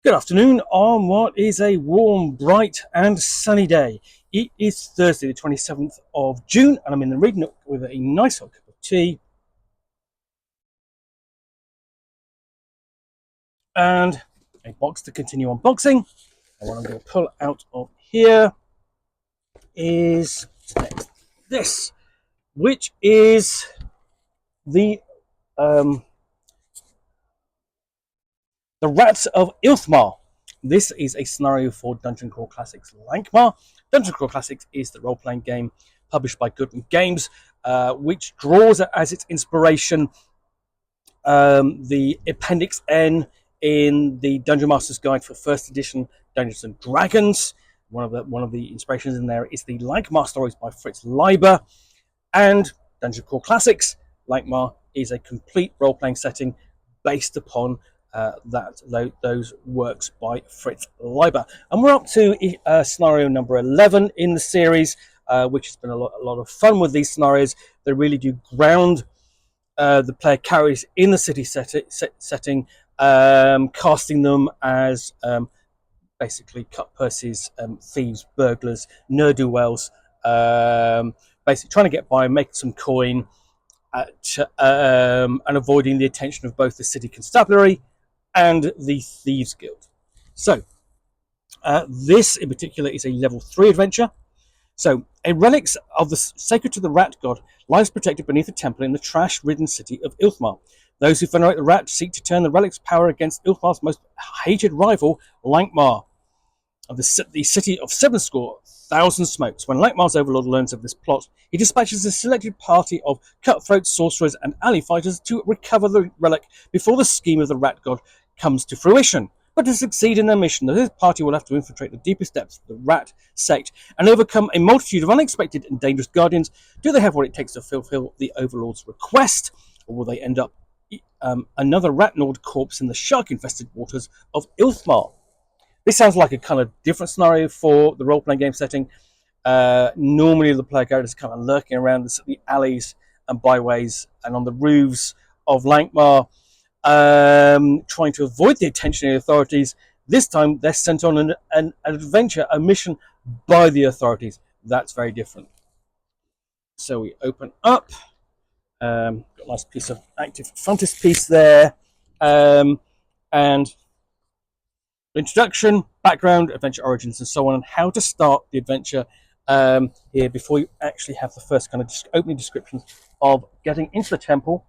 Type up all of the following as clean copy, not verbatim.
Good afternoon on what is a warm, bright and sunny day. It is Thursday the 27th of June and I'm in the reading nook with a nice hot cup of tea and a box to continue unboxing. And what I'm going to pull out of here is this, which is the Rats of Ilthmar. This is a scenario for Dungeon Crawl Classics Lankhmar. Dungeon Crawl Classics is the role-playing game published by Goodman Games, which draws as its inspiration the Appendix N in the Dungeon Master's Guide for First Edition Dungeons and Dragons. One of the inspirations in there is the Lankhmar stories by Fritz Leiber, and Dungeon Crawl Classics Lankhmar is a complete role-playing setting based upon those works by Fritz Leiber. And we're up to scenario number 11 in the series, which has been a lot of fun with these scenarios. They really do ground the player carries in the city setting, casting them as basically cut purses, thieves, burglars, ne'er-do-wells, basically trying to get by, make some coin, and avoiding the attention of both the city constabulary and the Thieves Guild. So, this in particular is a level 3 adventure. So, a relic of the sacred to the rat god lies protected beneath a temple in the trash-ridden city of Ilthmar. Those who venerate the rat seek to turn the relic's power against Ilthmar's most hated rival, Lankhmar, of the city of 7,000 smokes. When Lankhmar's overlord learns of this plot, he dispatches a selected party of cutthroat sorcerers and alley fighters to recover the relic before the scheme of the rat god comes to fruition. But to succeed in their mission, this party will have to infiltrate the deepest depths of the rat sect and overcome a multitude of unexpected and dangerous guardians. Do they have what it takes to fulfill the overlord's request, or will they end up another rat-gnawed corpse in the shark-infested waters of Ilthmar? This sounds like a kind of different scenario for the role-playing game setting. Normally the player character is kind of lurking around the alleys and byways and on the roofs of Lankhmar, trying to avoid the attention of the authorities. This time they're sent on an adventure, a mission by the authorities. That's very different. So we open up. Got a nice piece of active frontispiece there. And introduction, background, adventure origins, and so on, and how to start the adventure here before you actually have the first kind of opening descriptions of getting into the temple,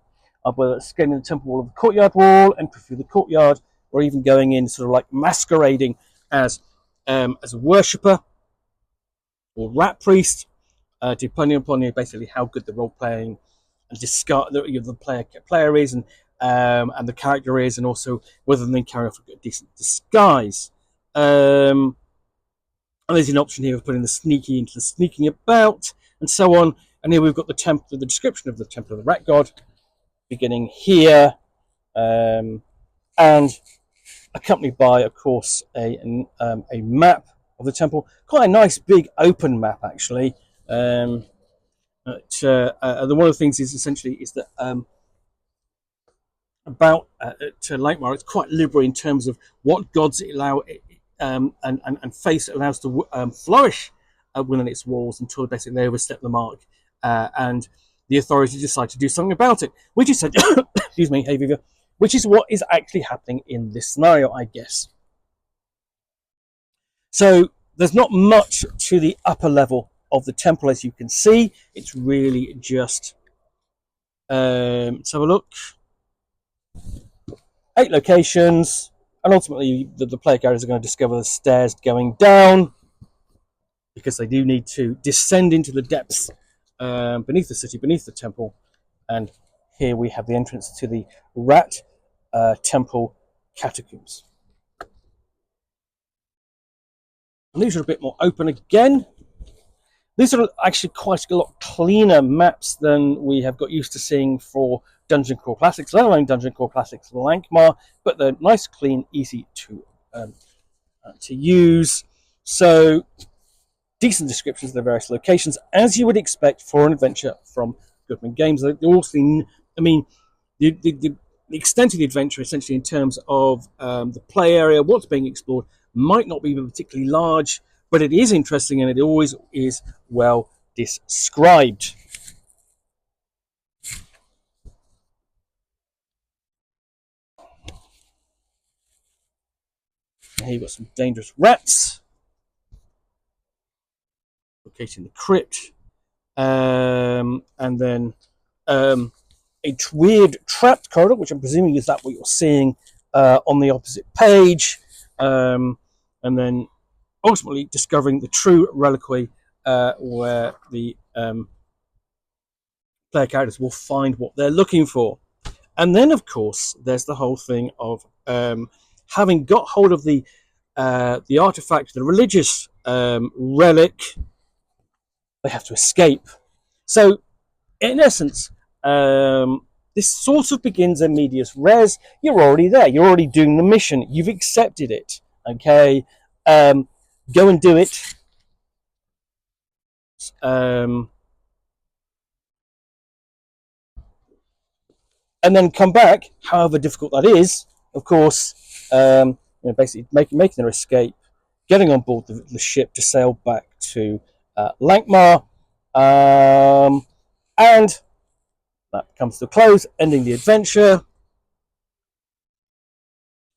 whether it's scaling the temple wall of the courtyard wall, entry through the courtyard, or even going in sort of like masquerading as a worshipper or rat priest, depending upon basically how good the role playing and the player is, and the character is, and also whether they carry off a decent disguise. And there's an option here of putting the sneaky into the sneaking about, and so on. And here we've got the description of the Temple of the Rat God, beginning here, and accompanied by, of course, a map of the temple. Quite a nice big open map, actually. One of the things is essentially is that about Lankhmar, it's quite liberal in terms of what gods it allow and face it allows to flourish within its walls until basically they overstep the mark, and the authorities decide to do something about it, which is excuse me, hey Viva, which is what is actually happening in this scenario, I guess. So there's not much to the upper level of the temple, as you can see. It's really just let's have a look. 8 locations, and ultimately the player characters are going to discover the stairs going down, because they do need to descend into the depths beneath the city, beneath the temple. And here we have the entrance to the Rat Temple Catacombs. And these are a bit more open again. These are actually quite a lot cleaner maps than we have got used to seeing for Dungeon Crawl Classics, let alone Dungeon Crawl Classics Lankhmar, but they're nice, clean, easy to use. So, decent descriptions of the various locations, as you would expect for an adventure from Goodman Games. They all seem, I mean, the the extent of the adventure, essentially in terms of the play area, what's being explored, might not be particularly large, but it is interesting and it always is well described. Here you've got some dangerous rats locating the crypt, and then a weird trapped corridor, which I'm presuming is that what you're seeing on the opposite page, and then ultimately discovering the true reliquary, where the player characters will find what they're looking for. And then, of course, there's the whole thing of having got hold of the artifact, the religious relic, they have to escape. So, in essence, this sort of begins in medias res. You're already there. You're already doing the mission. You've accepted it. Okay, go and do it. And then come back, however difficult that is. Of course, basically making their escape, getting on board the ship to sail back to Lankhmar, and that comes to a close, ending the adventure.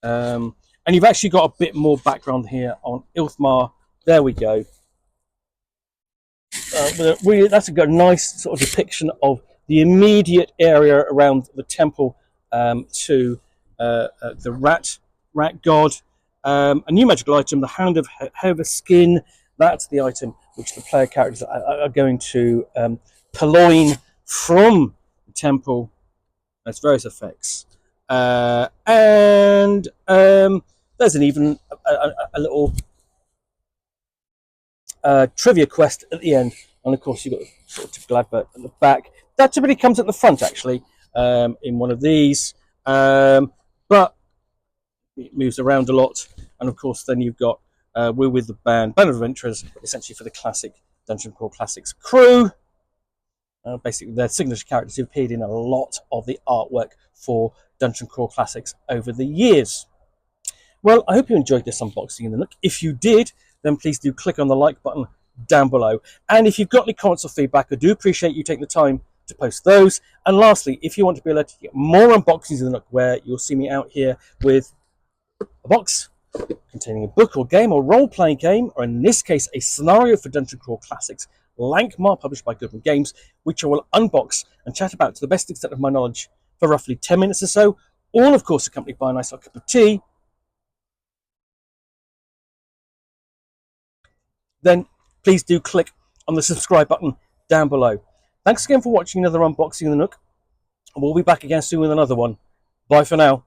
And you've actually got a bit more background here on Ilthmar. There we go. That's a nice sort of depiction of the immediate area around the temple to the rat god. A new magical item, the Hound of Heva skin. That's the item which the player characters are going to purloin from the temple. That's various effects. And there's even a little trivia quest at the end. And of course, you've got the sort of typical advert at the back. That typically comes at the front, actually, in one of these. But it moves around a lot. And of course, then you've got We're with the Band of Adventurers, essentially for the classic Dungeon Crawl Classics crew. Basically, their signature characters who appeared in a lot of the artwork for Dungeon Crawl Classics over the years. Well, I hope you enjoyed this unboxing in the Nook. If you did, then please do click on the like button down below. And if you've got any comments or feedback, I do appreciate you taking the time to post those. And lastly, if you want to be alerted to get more unboxings in the Nook, where you'll see me out here with a box containing a book or game or role-playing game, or in this case, a scenario for Dungeon Crawl Classics Lankhmar, published by Goodman Games, which I will unbox and chat about to the best extent of my knowledge for roughly 10 minutes or so, all, of course, accompanied by a nice hot cup of tea, then please do click on the subscribe button down below. Thanks again for watching another unboxing in the Nook, and we'll be back again soon with another one. Bye for now.